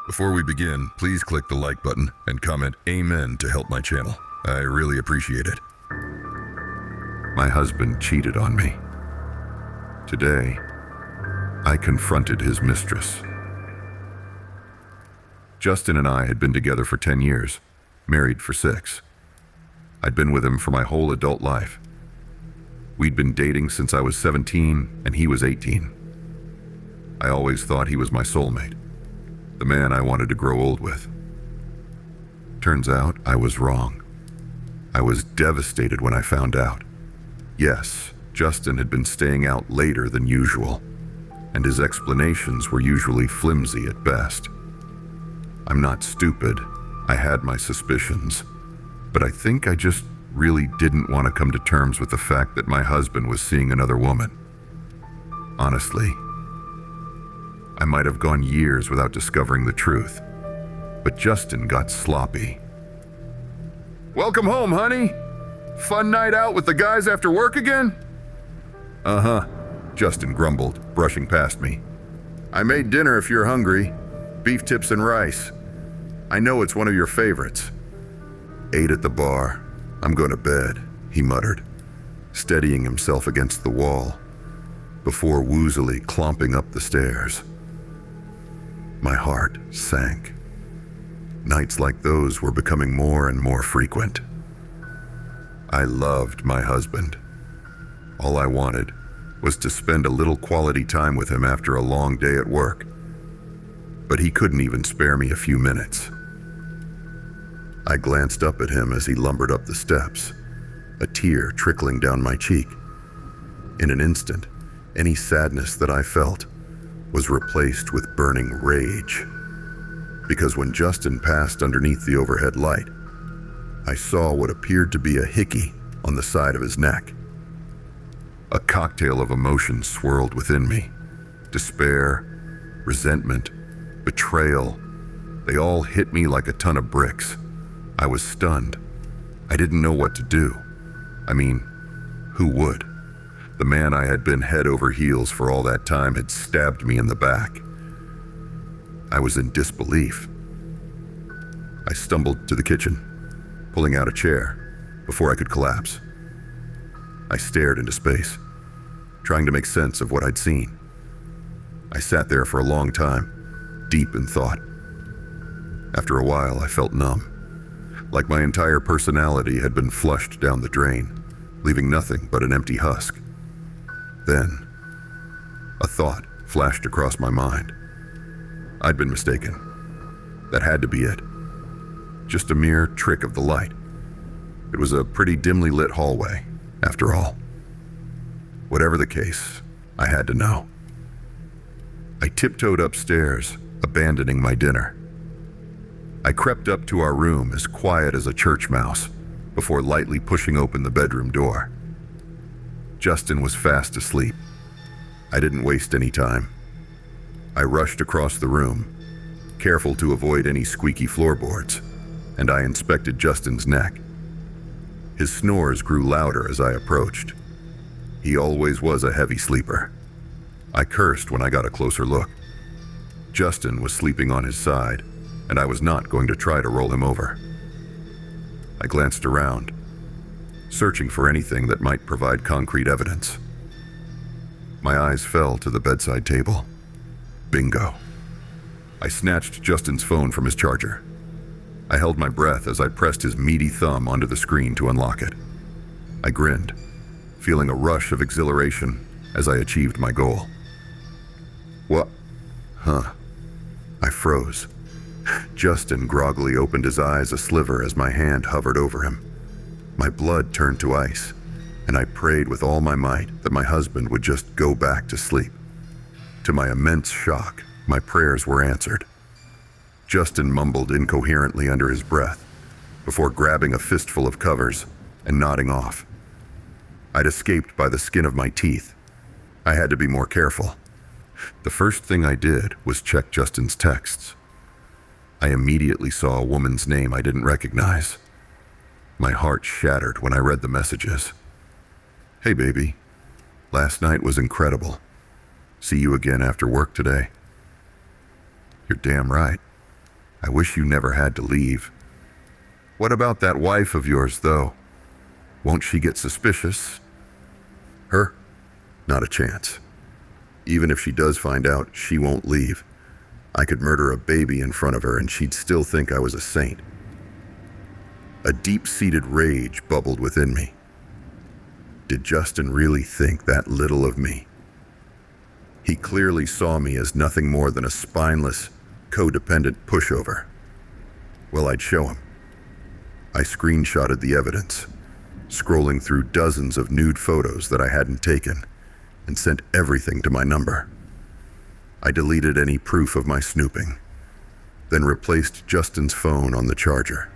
Before we begin, please click the like button and comment Amen to help my channel. I really appreciate it. My husband cheated on me. Today, I confronted his mistress. Justin and I had been together for 10 years, married for 6. I'd been with him for my whole adult life. We'd been dating since I was 17 and he was 18. I always thought he was my soulmate, the man I wanted to grow old with. Turns out I was wrong. I was devastated when I found out. Yes, Justin had been staying out later than usual, and his explanations were usually flimsy at best. I'm not stupid. I had my suspicions, but I think I just really didn't want to come to terms with the fact that my husband was seeing another woman. Honestly, I might have gone years without discovering the truth, but Justin got sloppy. "Welcome home, honey. Fun night out with the guys after work again?" "Uh-huh," Justin grumbled, brushing past me. "I made dinner if you're hungry. Beef tips and rice. I know it's one of your favorites." "Ate at the bar. I'm going to bed," he muttered, steadying himself against the wall before woozily clomping up the stairs. My heart sank. Nights like those were becoming more and more frequent. I loved my husband. All I wanted was to spend a little quality time with him after a long day at work. But he couldn't even spare me a few minutes. I glanced up at him as he lumbered up the steps, a tear trickling down my cheek. In an instant, any sadness that I felt was replaced with burning rage. Because when Justin passed underneath the overhead light, I saw what appeared to be a hickey on the side of his neck. A cocktail of emotions swirled within me. Despair, resentment, betrayal. They all hit me like a ton of bricks. I was stunned. I didn't know what to do. I mean, who would? The man I had been head over heels for all that time had stabbed me in the back. I was in disbelief. I stumbled to the kitchen, pulling out a chair before I could collapse. I stared into space, trying to make sense of what I'd seen. I sat there for a long time, deep in thought. After a while, I felt numb, like my entire personality had been flushed down the drain, leaving nothing but an empty husk. Then, a thought flashed across my mind. I'd been mistaken. That had to be it. Just a mere trick of the light. It was a pretty dimly lit hallway, after all. Whatever the case, I had to know. I tiptoed upstairs, abandoning my dinner. I crept up to our room as quiet as a church mouse, before lightly pushing open the bedroom door. Justin was fast asleep. I didn't waste any time. I rushed across the room, careful to avoid any squeaky floorboards, and I inspected Justin's neck. His snores grew louder as I approached. He always was a heavy sleeper. I cursed when I got a closer look. Justin was sleeping on his side, and I was not going to try to roll him over. I glanced around, searching for anything that might provide concrete evidence. My eyes fell to the bedside table. Bingo. I snatched Justin's phone from his charger. I held my breath as I pressed his meaty thumb onto the screen to unlock it. I grinned, feeling a rush of exhilaration as I achieved my goal. What? Huh. I froze. Justin groggily opened his eyes a sliver as my hand hovered over him. My blood turned to ice, and I prayed with all my might that my husband would just go back to sleep. To my immense shock, my prayers were answered. Justin mumbled incoherently under his breath, before grabbing a fistful of covers and nodding off. I'd escaped by the skin of my teeth. I had to be more careful. The first thing I did was check Justin's texts. I immediately saw a woman's name I didn't recognize. My heart shattered when I read the messages. "Hey baby, last night was incredible. See you again after work today." "You're damn right," I wish you never had to leave. What about that wife of yours, though? Won't she get suspicious? Her? Not a chance. Even if she does find out, she won't leave. I could murder a baby in front of her and she'd still think I was a saint. A deep-seated rage bubbled within me. Did Justin really think that little of me? He clearly saw me as nothing more than a spineless, codependent pushover. Well, I'd show him. I screenshotted the evidence, scrolling through dozens of nude photos that I hadn't taken, and sent everything to my number. I deleted any proof of my snooping, then replaced Justin's phone on the charger.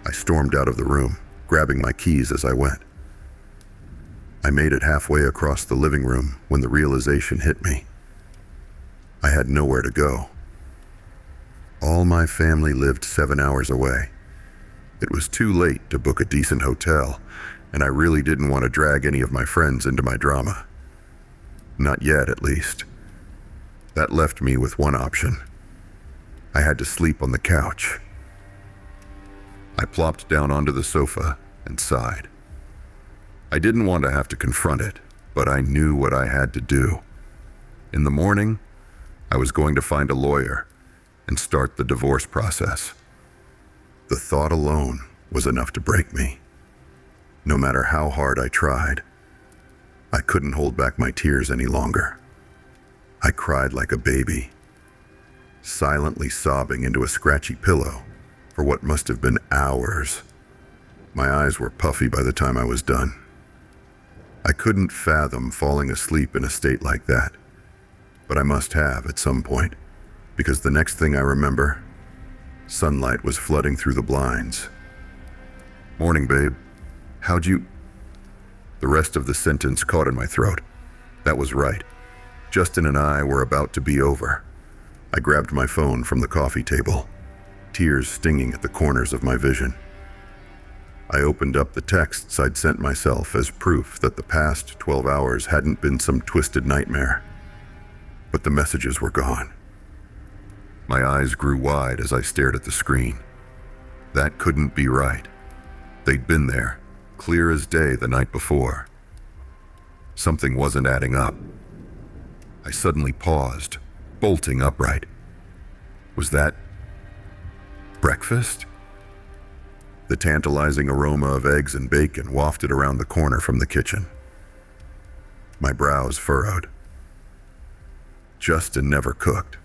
I stormed out of the room, grabbing my keys as I went. I made it halfway across the living room when the realization hit me. I had nowhere to go. All my family lived 7 hours away. It was too late to book a decent hotel, and I really didn't want to drag any of my friends into my drama. Not yet, at least. That left me with one option. I had to sleep on the couch. I plopped down onto the sofa and sighed. I didn't want to have to confront it, but I knew what I had to do. In the morning, I was going to find a lawyer and start the divorce process. The thought alone was enough to break me. No matter how hard I tried, I couldn't hold back my tears any longer. I cried like a baby, silently sobbing into a scratchy pillow for what must have been hours. My eyes were puffy by the time I was done. I couldn't fathom falling asleep in a state like that, but I must have at some point, because the next thing I remember, sunlight was flooding through the blinds. Morning, babe. How'd you... The rest of the sentence caught in my throat. That was right. Justin and I were about to be over. I grabbed my phone from the coffee table, tears stinging at the corners of my vision. I opened up the texts I'd sent myself as proof that the past 12 hours hadn't been some twisted nightmare. But the messages were gone. My eyes grew wide as I stared at the screen. That couldn't be right. They'd been there, clear as day the night before. Something wasn't adding up. I suddenly paused, bolting upright. Was that breakfast? The tantalizing aroma of eggs and bacon wafted around the corner from the kitchen. My brows furrowed. Justin never cooked.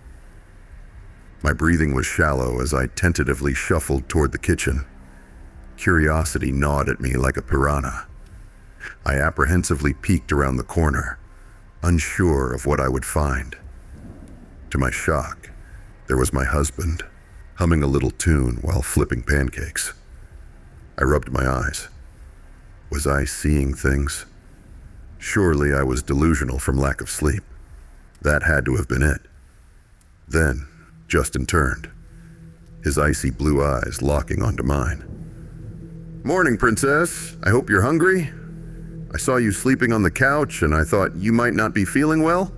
My breathing was shallow as I tentatively shuffled toward the kitchen. Curiosity gnawed at me like a piranha. I apprehensively peeked around the corner, unsure of what I would find. To my shock, there was my husband, humming a little tune while flipping pancakes. I rubbed my eyes. Was I seeing things? Surely I was delusional from lack of sleep. That had to have been it. Then, Justin turned, his icy blue eyes locking onto mine. Morning, princess. I hope you're hungry. I saw you sleeping on the couch and I thought you might not be feeling well,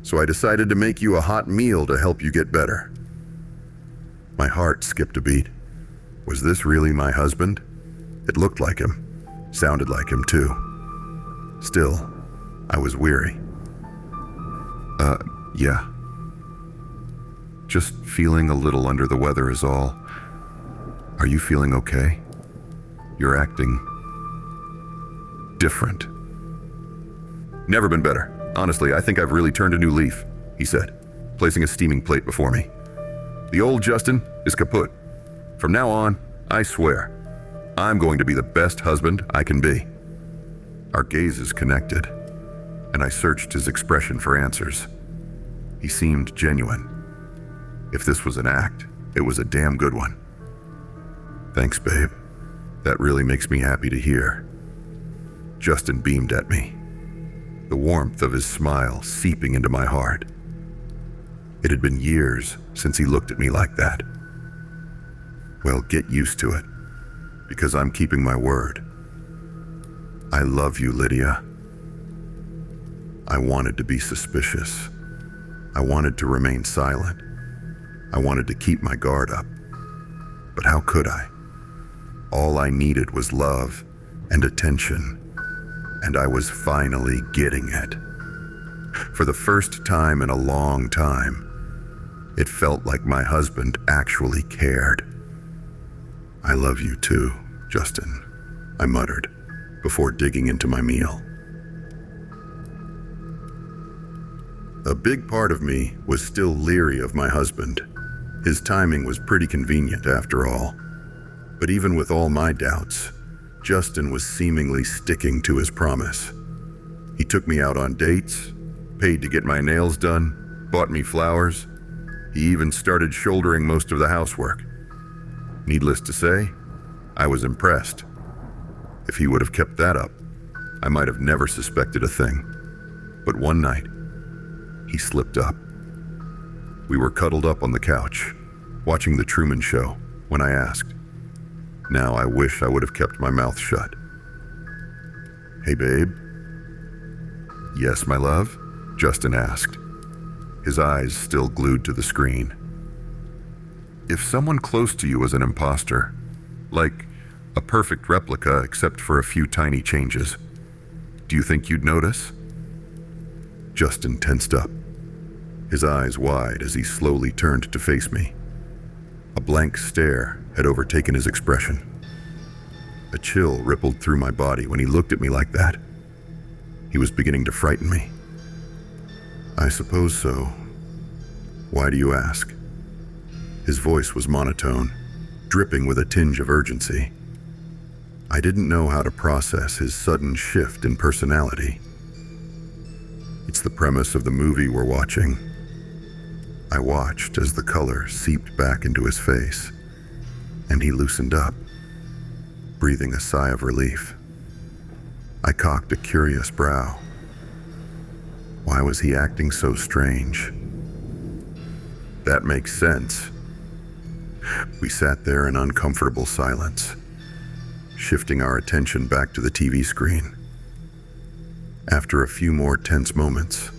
so I decided to make you a hot meal to help you get better. My heart skipped a beat. Was this really my husband? It looked like him, sounded like him too. Still, I was weary. Yeah. Just feeling a little under the weather is all. Are you feeling okay? You're acting different. Never been better. Honestly, I think I've really turned a new leaf, he said, placing a steaming plate before me. The old Justin is kaput. From now on, I swear, I'm going to be the best husband I can be. Our gazes connected, and I searched his expression for answers. He seemed genuine. If this was an act, it was a damn good one. Thanks, babe. That really makes me happy to hear. Justin beamed at me, the warmth of his smile seeping into my heart. It had been years since he looked at me like that. Well, get used to it, because I'm keeping my word. I love you, Lydia. I wanted to be suspicious. I wanted to remain silent. I wanted to keep my guard up, but how could I? All I needed was love and attention, and I was finally getting it. For the first time in a long time, it felt like my husband actually cared. "I love you too, Justin," I muttered before digging into my meal. A big part of me was still leery of my husband. His timing was pretty convenient after all. But even with all my doubts, Justin was seemingly sticking to his promise. He took me out on dates, paid to get my nails done, bought me flowers. He even started shouldering most of the housework. Needless to say, I was impressed. If he would have kept that up, I might have never suspected a thing. But one night, he slipped up. We were cuddled up on the couch, watching The Truman Show, when I asked. Now I wish I would have kept my mouth shut. "Hey, babe." "Yes, my love?" Justin asked, his eyes still glued to the screen. If someone close to you was an imposter, like a perfect replica except for a few tiny changes, do you think you'd notice? Justin tensed up, his eyes wide as he slowly turned to face me. A blank stare had overtaken his expression. A chill rippled through my body when he looked at me like that. He was beginning to frighten me. "I suppose so. Why do you ask?" His voice was monotone, dripping with a tinge of urgency. I didn't know how to process his sudden shift in personality. "It's the premise of the movie we're watching." I watched as the color seeped back into his face, and he loosened up, breathing a sigh of relief. I cocked a curious brow. Why was he acting so strange? "That makes sense." We sat there in uncomfortable silence, shifting our attention back to the TV screen. After a few more tense moments,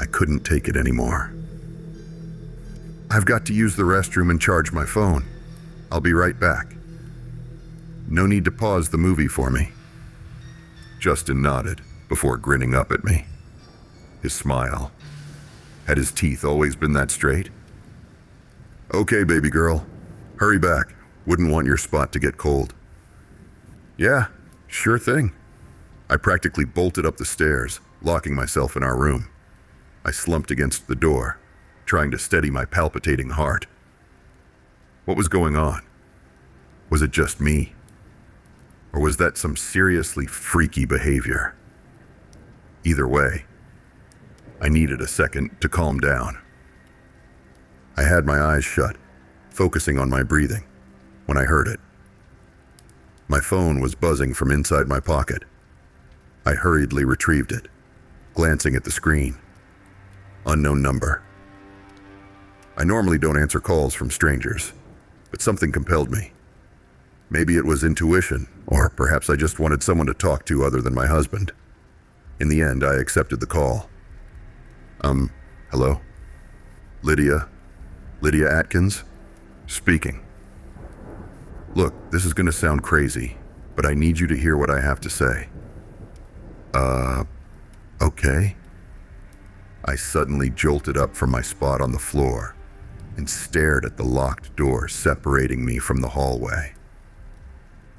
I couldn't take it anymore. "I've got to use the restroom and charge my phone. I'll be right back." "No need to pause the movie for me." Justin nodded before grinning up at me. His smile. Had his teeth always been that straight? "Okay, baby girl. Hurry back. Wouldn't want your spot to get cold." "Yeah, sure thing." I practically bolted up the stairs, locking myself in our room. I slumped against the door, trying to steady my palpitating heart. What was going on? Was it just me? Or was that some seriously freaky behavior? Either way, I needed a second to calm down. I had my eyes shut, focusing on my breathing, when I heard it. My phone was buzzing from inside my pocket. I hurriedly retrieved it, glancing at the screen. Unknown number. I normally don't answer calls from strangers, but something compelled me. Maybe it was intuition, or perhaps I just wanted someone to talk to other than my husband. In the end, I accepted the call. Hello? Lydia Atkins? Speaking. Look, this is going to sound crazy, but I need you to hear what I have to say. Okay? I suddenly jolted up from my spot on the floor and stared at the locked door separating me from the hallway.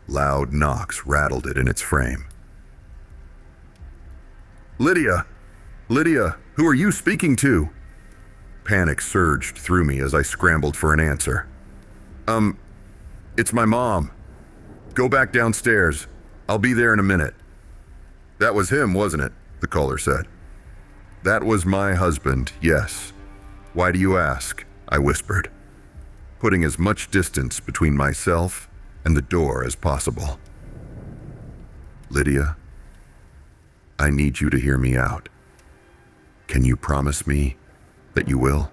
Loud knocks rattled it in its frame. Lydia, who are you speaking to?" Panic surged through me as I scrambled for an answer. It's my mom. Go back downstairs. I'll be there in a minute." "That was him, wasn't it?" the caller said. "That was my husband, yes. Why do you ask?" I whispered, putting as much distance between myself and the door as possible. "Lydia, I need you to hear me out. Can you promise me that you will?"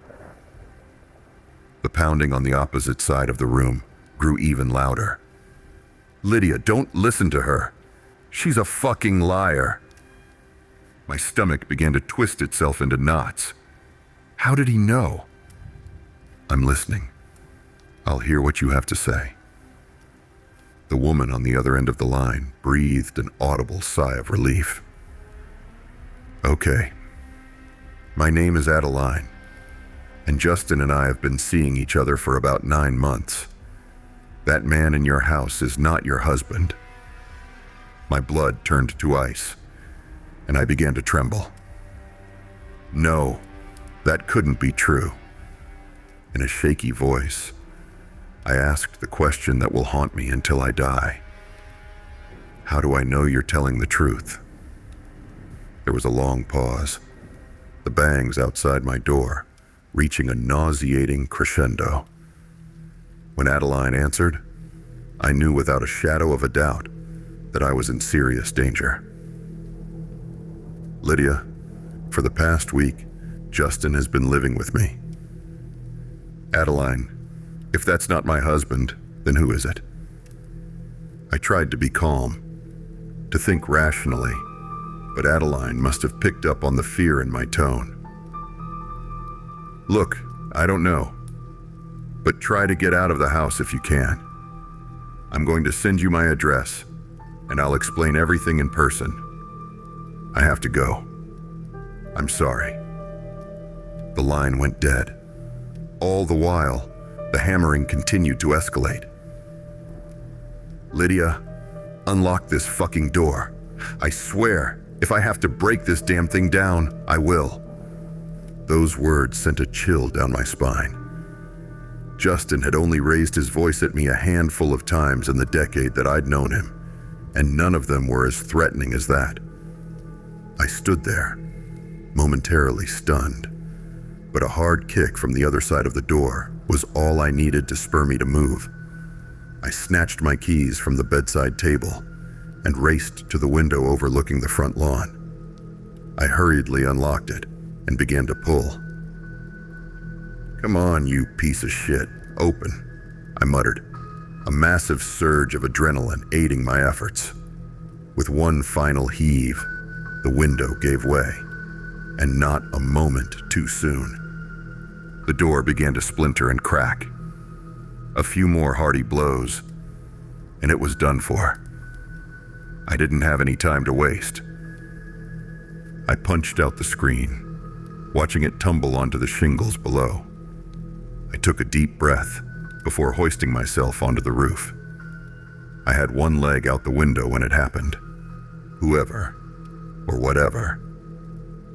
The pounding on the opposite side of the room grew even louder. "Lydia, don't listen to her. She's a fucking liar." My stomach began to twist itself into knots. How did he know? I'm listening. I'll hear what you have to say." The woman on the other end of the line breathed an audible sigh of relief. "Okay. My name is Adeline, and Justin and I have been seeing each other for about 9 months. That man in your house is not your husband." My blood turned to ice, and I began to tremble. "No, that couldn't be true." In a shaky voice, I asked the question that will haunt me until I die. "How do I know you're telling the truth?" There was a long pause, the bangs outside my door reaching a nauseating crescendo. When Adeline answered, I knew without a shadow of a doubt that I was in serious danger. "Lydia, for the past week, Justin has been living with me." "Adeline, if that's not my husband, then who is it?" I tried to be calm, to think rationally, but Adeline must have picked up on the fear in my tone. "Look, I don't know, but try to get out of the house if you can. I'm going to send you my address, and I'll explain everything in person. I have to go. I'm sorry." The line went dead. All the while, the hammering continued to escalate. "Lydia, unlock this fucking door. I swear, if I have to break this damn thing down, I will." Those words sent a chill down my spine. Justin had only raised his voice at me a handful of times in the decade that I'd known him, and none of them were as threatening as that. I stood there, momentarily stunned, but a hard kick from the other side of the door was all I needed to spur me to move. I snatched my keys from the bedside table and raced to the window overlooking the front lawn. I hurriedly unlocked it and began to pull. "Come on, you piece of shit, open," I muttered, a massive surge of adrenaline aiding my efforts. With one final heave, the window gave way, and not a moment too soon. The door began to splinter and crack. A few more hearty blows, and it was done for. I didn't have any time to waste. I punched out the screen, watching it tumble onto the shingles below. I took a deep breath before hoisting myself onto the roof. I had one leg out the window when it happened. Whoever, or whatever,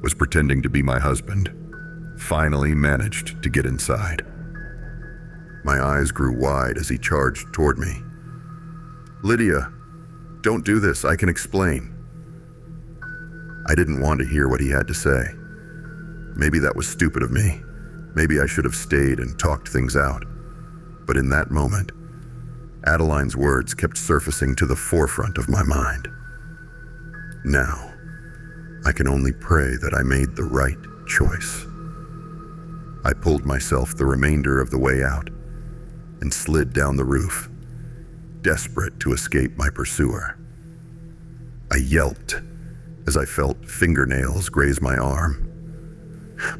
was pretending to be my husband finally managed to get inside. My eyes grew wide as he charged toward me. "Lydia, don't do this, I can explain." I didn't want to hear what he had to say. Maybe that was stupid of me. Maybe I should have stayed and talked things out. But in that moment, Adeline's words kept surfacing to the forefront of my mind. Now, I can only pray that I made the right choice. I pulled myself the remainder of the way out and slid down the roof, desperate to escape my pursuer. I yelped as I felt fingernails graze my arm.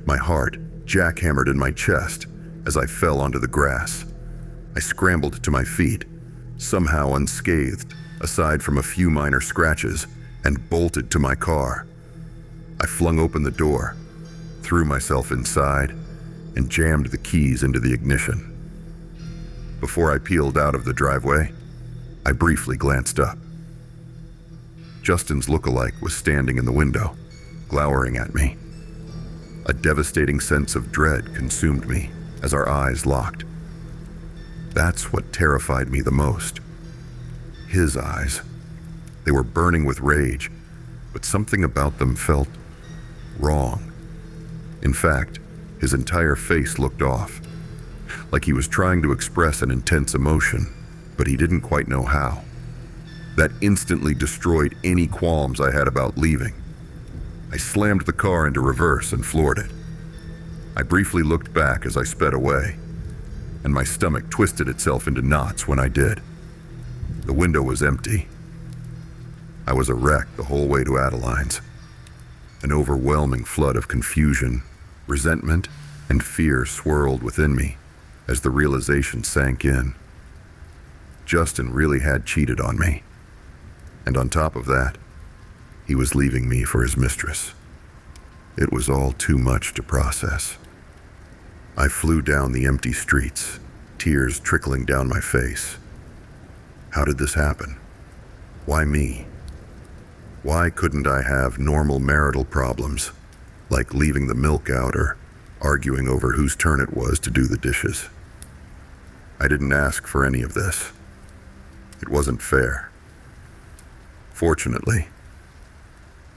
My heart jackhammered in my chest as I fell onto the grass. I scrambled to my feet, somehow unscathed, aside from a few minor scratches, and bolted to my car. I flung open the door, threw myself inside, and jammed the keys into the ignition. Before I peeled out of the driveway, I briefly glanced up. Justin's look-alike was standing in the window, glowering at me. A devastating sense of dread consumed me as our eyes locked. That's what terrified me the most. His eyes. They were burning with rage, but something about them felt wrong. In fact, his entire face looked off, like he was trying to express an intense emotion, but he didn't quite know how. That instantly destroyed any qualms I had about leaving. I slammed the car into reverse and floored it. I briefly looked back as I sped away, and my stomach twisted itself into knots when I did. The window was empty. I was a wreck the whole way to Adeline's. An overwhelming flood of confusion, resentment, and fear swirled within me as the realization sank in. Justin really had cheated on me. And on top of that, he was leaving me for his mistress. It was all too much to process. I flew down the empty streets, tears trickling down my face. How did this happen? Why me? Why couldn't I have normal marital problems, like leaving the milk out or arguing over whose turn it was to do the dishes? I didn't ask for any of this. It wasn't fair. Fortunately,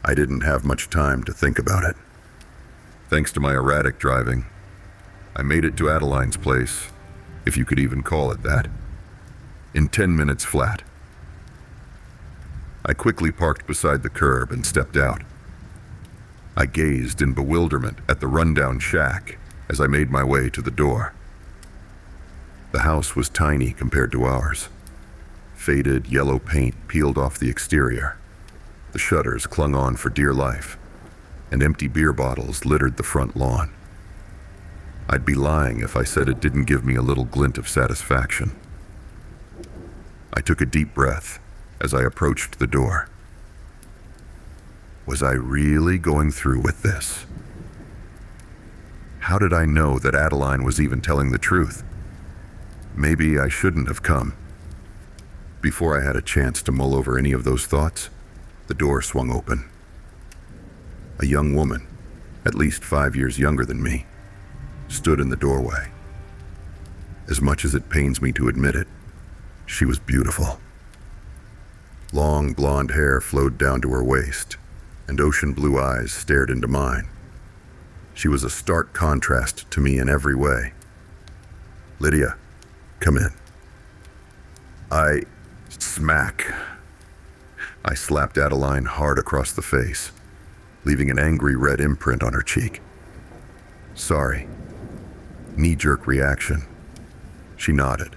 I didn't have much time to think about it. Thanks to my erratic driving, I made it to Adeline's place, if you could even call it that, in 10 minutes flat. I quickly parked beside the curb and stepped out. I gazed in bewilderment at the rundown shack as I made my way to the door. The house was tiny compared to ours. Faded yellow paint peeled off the exterior. The shutters clung on for dear life, and empty beer bottles littered the front lawn. I'd be lying if I said it didn't give me a little glint of satisfaction. I took a deep breath as I approached the door. Was I really going through with this? How did I know that Adeline was even telling the truth? Maybe I shouldn't have come. Before I had a chance to mull over any of those thoughts, the door swung open. A young woman, at least 5 years younger than me, stood in the doorway. As much as it pains me to admit it, she was beautiful. Long blonde hair flowed down to her waist, and ocean blue eyes stared into mine. She was a stark contrast to me in every way. "Lydia, come in." Smack. I slapped Adeline hard across the face, leaving an angry red imprint on her cheek. "Sorry." Knee-jerk reaction. She nodded,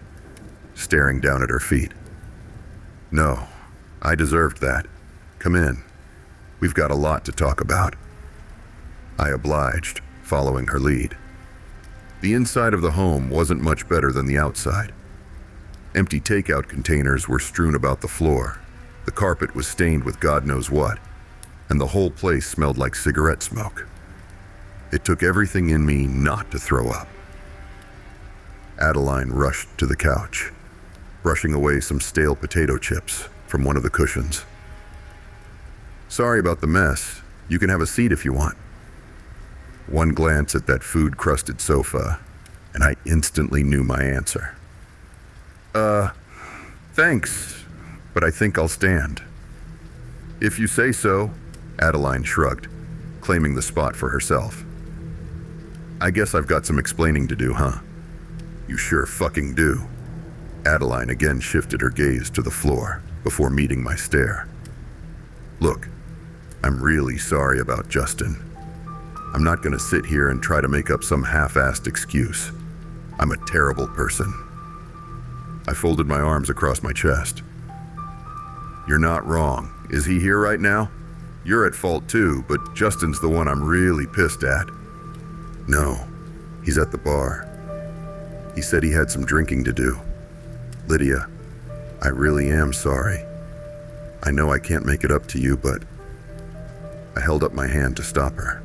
staring down at her feet. "No, I deserved that. Come in. We've got a lot to talk about." I obliged, following her lead. The inside of the home wasn't much better than the outside. Empty takeout containers were strewn about the floor. The carpet was stained with God knows what, and the whole place smelled like cigarette smoke. It took everything in me not to throw up. Adeline rushed to the couch, brushing away some stale potato chips from one of the cushions. "Sorry about the mess. You can have a seat if you want." One glance at that food-crusted sofa, and I instantly knew my answer. Thanks, but I think I'll stand." "If you say so," Adeline shrugged, claiming the spot for herself. "I guess I've got some explaining to do, huh?" "You sure fucking do." Adeline again shifted her gaze to the floor before meeting my stare. "Look, I'm really sorry about Justin. I'm not gonna sit here and try to make up some half-assed excuse. I'm a terrible person." I folded my arms across my chest. "You're not wrong. Is he here right now? You're at fault too, but Justin's the one I'm really pissed at." "No, he's at the bar. He said he had some drinking to do." "Lydia, I really am sorry. I know I can't make it up to you, but..." I held up my hand to stop her.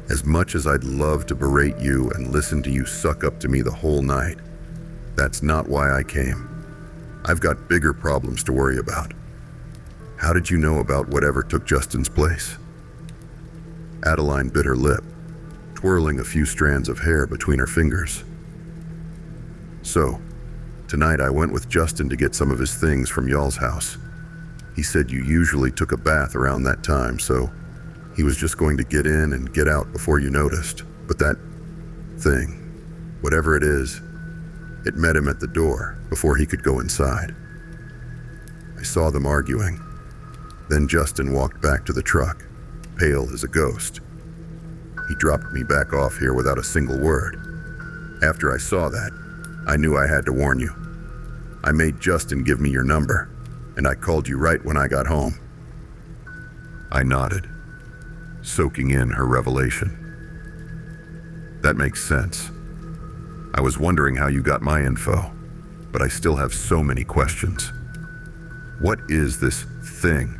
"As much as I'd love to berate you and listen to you suck up to me the whole night, that's not why I came. I've got bigger problems to worry about. How did you know about whatever took Justin's place?" Adeline bit her lip, twirling a few strands of hair between her fingers. "So, tonight I went with Justin to get some of his things from y'all's house. He said you usually took a bath around that time, so he was just going to get in and get out before you noticed. But that thing, whatever it is, it met him at the door before he could go inside. I saw them arguing. Then Justin walked back to the truck, pale as a ghost. He dropped me back off here without a single word. After I saw that, I knew I had to warn you. I made Justin give me your number, and I called you right when I got home." I nodded, soaking in her revelation. That makes sense. I was wondering how you got my info, but I still have so many questions. What is this thing?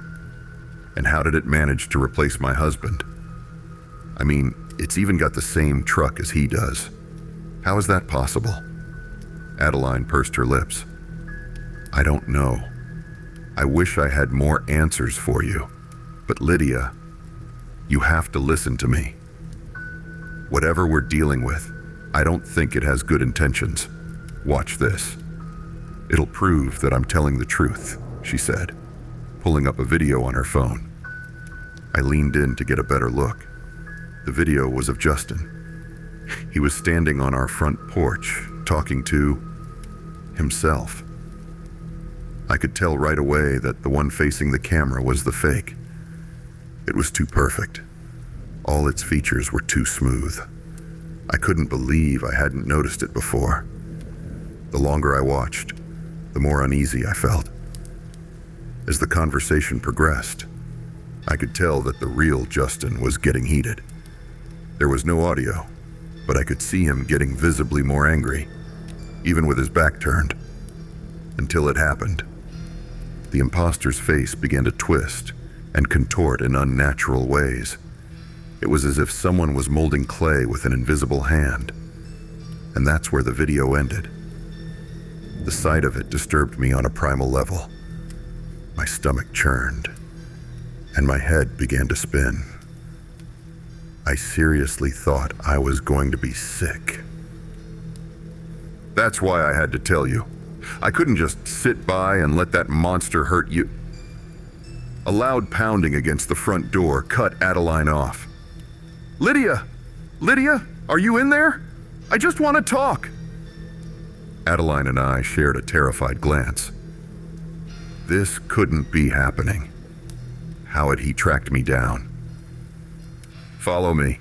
And how did it manage to replace my husband? I mean, it's even got the same truck as he does. How is that possible? Adeline pursed her lips. I don't know. I wish I had more answers for you. But Lydia, you have to listen to me. Whatever we're dealing with, I don't think it has good intentions. Watch this. It'll prove that I'm telling the truth, she said, pulling up a video on her phone. I leaned in to get a better look. The video was of Justin. He was standing on our front porch, talking to himself. I could tell right away that the one facing the camera was the fake. It was too perfect. All its features were too smooth. I couldn't believe I hadn't noticed it before. The longer I watched, the more uneasy I felt. As the conversation progressed, I could tell that the real Justin was getting heated. There was no audio, but I could see him getting visibly more angry, even with his back turned. Until it happened. The imposter's face began to twist and contort in unnatural ways. It was as if someone was molding clay with an invisible hand. And that's where the video ended. The sight of it disturbed me on a primal level. My stomach churned, and my head began to spin. I seriously thought I was going to be sick. That's why I had to tell you. I couldn't just sit by and let that monster hurt you. A loud pounding against the front door cut Adeline off. Lydia! Lydia, are you in there? I just want to talk. Adeline and I shared a terrified glance. This couldn't be happening. How had he tracked me down? Follow me.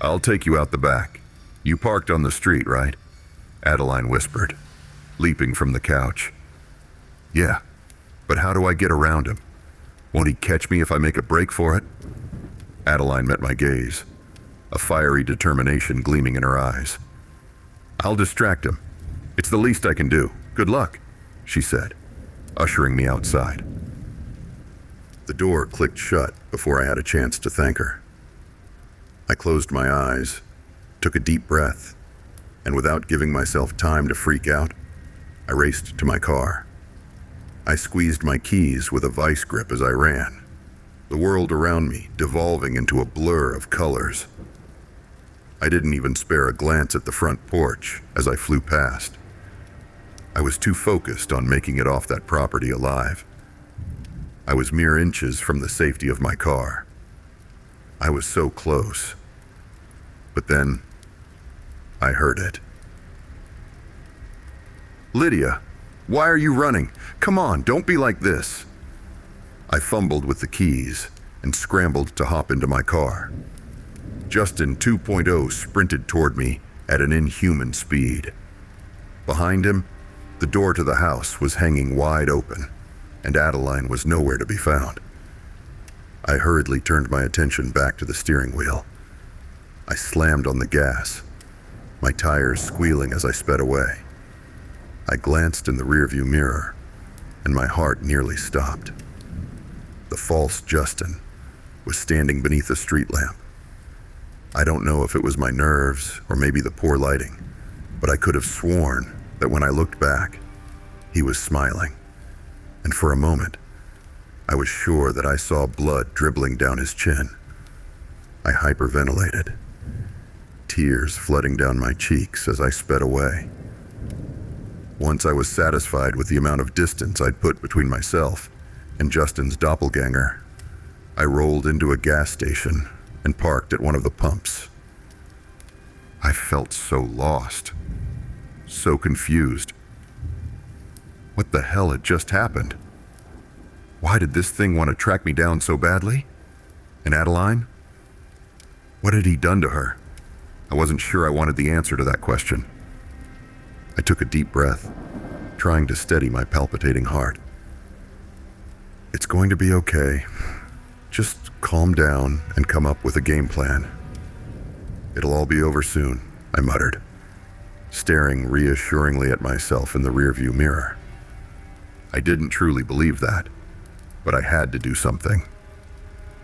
I'll take you out the back. You parked on the street, right? Adeline whispered, leaping from the couch. Yeah, but how do I get around him? Won't he catch me if I make a break for it? Adeline met my gaze, a fiery determination gleaming in her eyes. I'll distract him. It's the least I can do. Good luck, she said, ushering me outside. The door clicked shut before I had a chance to thank her. I closed my eyes, took a deep breath, and without giving myself time to freak out, I raced to my car. I squeezed my keys with a vice grip as I ran, the world around me devolving into a blur of colors. I didn't even spare a glance at the front porch as I flew past. I was too focused on making it off that property alive. I was mere inches from the safety of my car. I was so close. But then, I heard it. Lydia, why are you running? Come on, don't be like this. I fumbled with the keys and scrambled to hop into my car. Justin 2.0 sprinted toward me at an inhuman speed. Behind him, the door to the house was hanging wide open, and Adeline was nowhere to be found. I hurriedly turned my attention back to the steering wheel. I slammed on the gas, my tires squealing as I sped away. I glanced in the rearview mirror, and my heart nearly stopped. The false Justin was standing beneath a street lamp. I don't know if it was my nerves or maybe the poor lighting, but I could have sworn that when I looked back, he was smiling. And for a moment, I was sure that I saw blood dribbling down his chin. I hyperventilated, tears flooding down my cheeks as I sped away. Once I was satisfied with the amount of distance I'd put between myself and Justin's doppelganger, I rolled into a gas station and parked at one of the pumps. I felt so lost, so confused. What the hell had just happened? Why did this thing want to track me down so badly? And Adeline? What had he done to her? I wasn't sure I wanted the answer to that question. I took a deep breath, trying to steady my palpitating heart. It's going to be okay. Just calm down and come up with a game plan. It'll all be over soon, I muttered, staring reassuringly at myself in the rearview mirror. I didn't truly believe that, but I had to do something.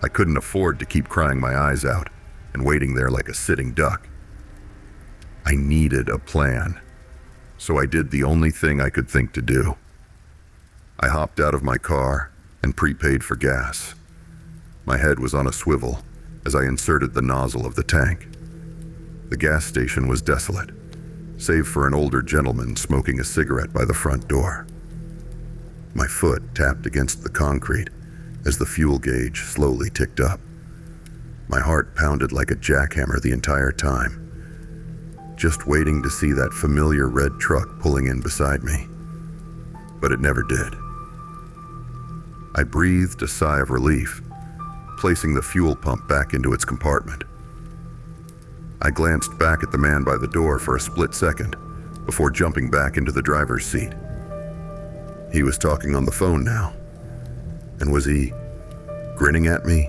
I couldn't afford to keep crying my eyes out and waiting there like a sitting duck. I needed a plan, so I did the only thing I could think to do. I hopped out of my car and prepaid for gas. My head was on a swivel as I inserted the nozzle of the tank. The gas station was desolate, save for an older gentleman smoking a cigarette by the front door. My foot tapped against the concrete as the fuel gauge slowly ticked up. My heart pounded like a jackhammer the entire time, just waiting to see that familiar red truck pulling in beside me. But it never did. I breathed a sigh of relief, placing the fuel pump back into its compartment. I glanced back at the man by the door for a split second before jumping back into the driver's seat. He was talking on the phone now. And was he grinning at me?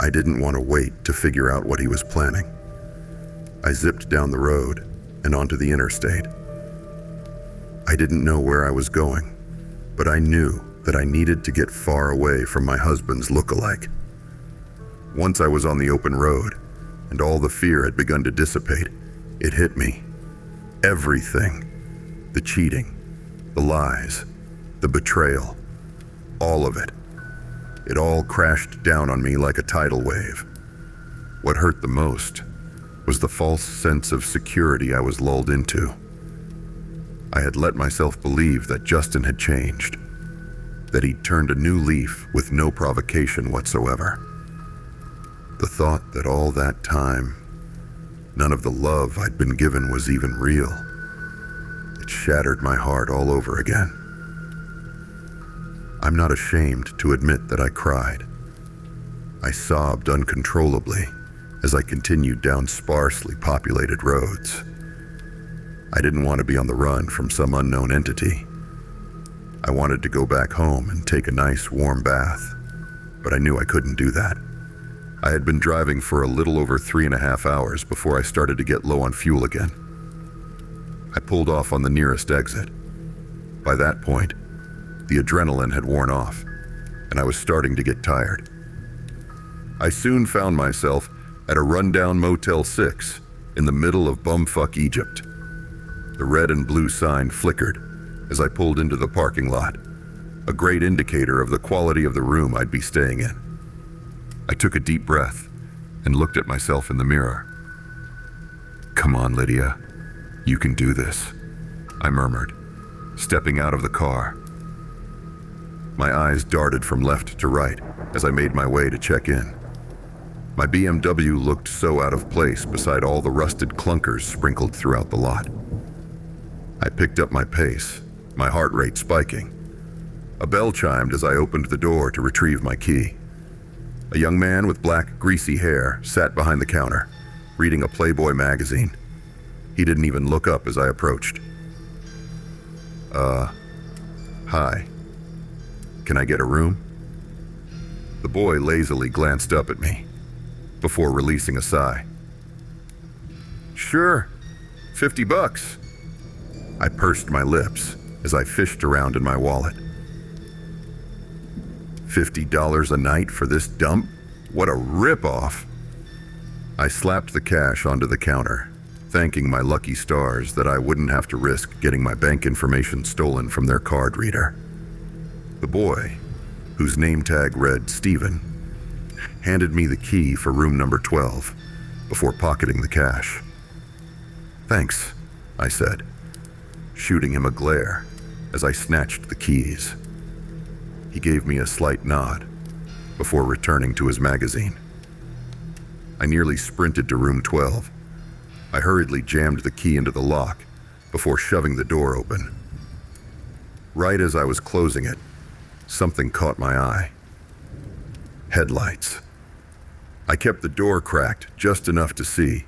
I didn't want to wait to figure out what he was planning. I zipped down the road and onto the interstate. I didn't know where I was going, but I knew that I needed to get far away from my husband's look-alike. Once I was on the open road, and all the fear had begun to dissipate, it hit me. Everything. The cheating, the lies, the betrayal, all of it. It all crashed down on me like a tidal wave. What hurt the most was the false sense of security I was lulled into. I had let myself believe that Justin had changed, that he'd turned a new leaf with no provocation whatsoever. The thought that all that time, none of the love I'd been given was even real, it shattered my heart all over again. I'm not ashamed to admit that I cried. I sobbed uncontrollably as I continued down sparsely populated roads. I didn't want to be on the run from some unknown entity. I wanted to go back home and take a nice warm bath, but I knew I couldn't do that. I had been driving for a little over 3.5 hours before I started to get low on fuel again. I pulled off on the nearest exit. By that point, the adrenaline had worn off, and I was starting to get tired. I soon found myself at a rundown Motel 6 in the middle of bumfuck Egypt. The red and blue sign flickered as I pulled into the parking lot, a great indicator of the quality of the room I'd be staying in. I took a deep breath and looked at myself in the mirror. "Come on, Lydia. You can do this," I murmured, stepping out of the car. My eyes darted from left to right as I made my way to check in. My BMW looked so out of place beside all the rusted clunkers sprinkled throughout the lot. I picked up my pace, my heart rate spiking. A bell chimed as I opened the door to retrieve my key. A young man with black, greasy hair sat behind the counter, reading a Playboy magazine. He didn't even look up as I approached. Hi. Can I get a room?" The boy lazily glanced up at me before releasing a sigh. "Sure, $50. I pursed my lips as I fished around in my wallet. $50 a night for this dump? What a rip-off! I slapped the cash onto the counter, thanking my lucky stars that I wouldn't have to risk getting my bank information stolen from their card reader. The boy, whose name tag read Steven, handed me the key for room number 12 before pocketing the cash. "Thanks," I said, shooting him a glare as I snatched the keys. He gave me a slight nod before returning to his magazine. I nearly sprinted to room 12. I hurriedly jammed the key into the lock before shoving the door open. Right as I was closing it, something caught my eye. Headlights. I kept the door cracked just enough to see.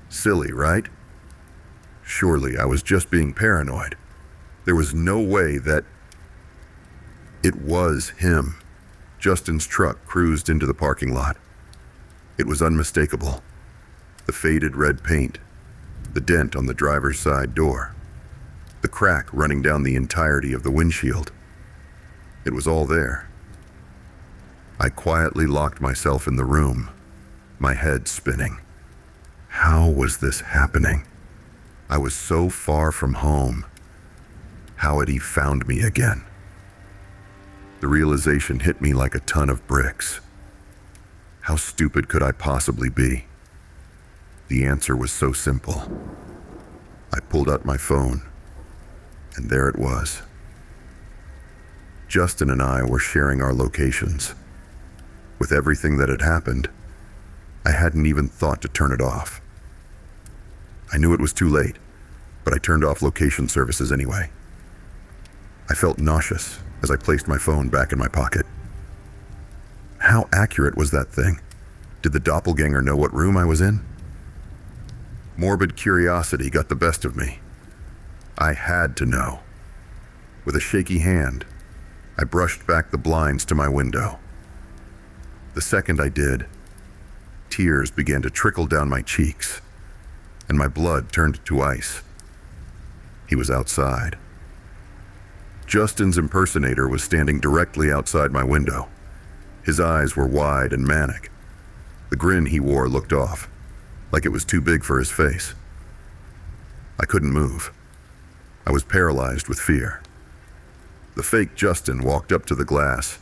Silly, right? Surely I was just being paranoid. There was no way that... It was him. Justin's truck cruised into the parking lot. It was unmistakable. The faded red paint, the dent on the driver's side door, the crack running down the entirety of the windshield. It was all there. I quietly locked myself in the room, my head spinning. How was this happening? I was so far from home. How had he found me again? The realization hit me like a ton of bricks. How stupid could I possibly be? The answer was so simple. I pulled out my phone, and there it was. Justin and I were sharing our locations. With everything that had happened, I hadn't even thought to turn it off. I knew it was too late, but I turned off location services anyway. I felt nauseous as I placed my phone back in my pocket. How accurate was that thing? Did the doppelganger know what room I was in? Morbid curiosity got the best of me. I had to know. With a shaky hand, I brushed back the blinds to my window. The second I did, tears began to trickle down my cheeks, and my blood turned to ice. He was outside. Justin's impersonator was standing directly outside my window. His eyes were wide and manic. The grin he wore looked off, like it was too big for his face. I couldn't move. I was paralyzed with fear. The fake Justin walked up to the glass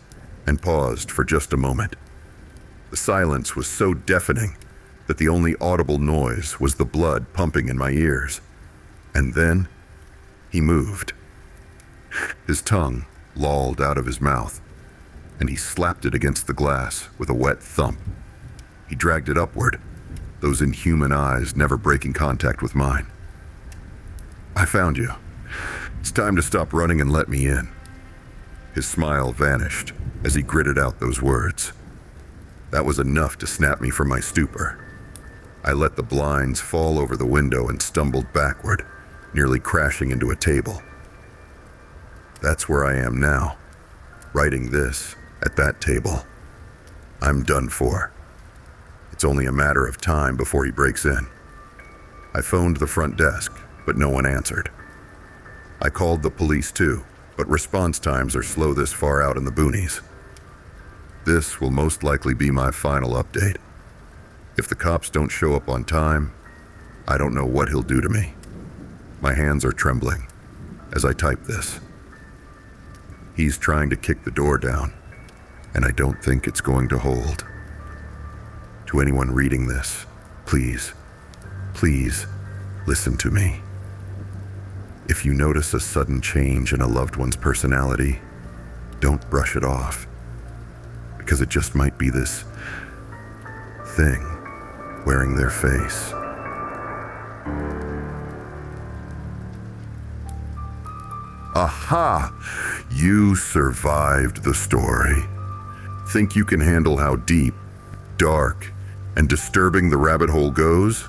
and paused for just a moment. The silence was so deafening that the only audible noise was the blood pumping in my ears. And then, he moved. His tongue lolled out of his mouth, and he slapped it against the glass with a wet thump. He dragged it upward, those inhuman eyes never breaking contact with mine. "I found you. It's time to stop running and let me in." His smile vanished as he gritted out those words. That was enough to snap me from my stupor. I let the blinds fall over the window and stumbled backward, nearly crashing into a table. That's where I am now, writing this at that table. I'm done for. It's only a matter of time before he breaks in. I phoned the front desk, but no one answered. I called the police too, but response times are slow this far out in the boonies. This will most likely be my final update. If the cops don't show up on time, I don't know what he'll do to me. My hands are trembling as I type this. He's trying to kick the door down, and I don't think it's going to hold. To anyone reading this, please, please listen to me. If you notice a sudden change in a loved one's personality, don't brush it off, because it just might be this thing wearing their face. Aha! You survived the story. Think you can handle how deep, dark, and disturbing the rabbit hole goes?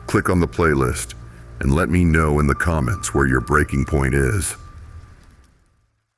Click on the playlist and let me know in the comments where your breaking point is.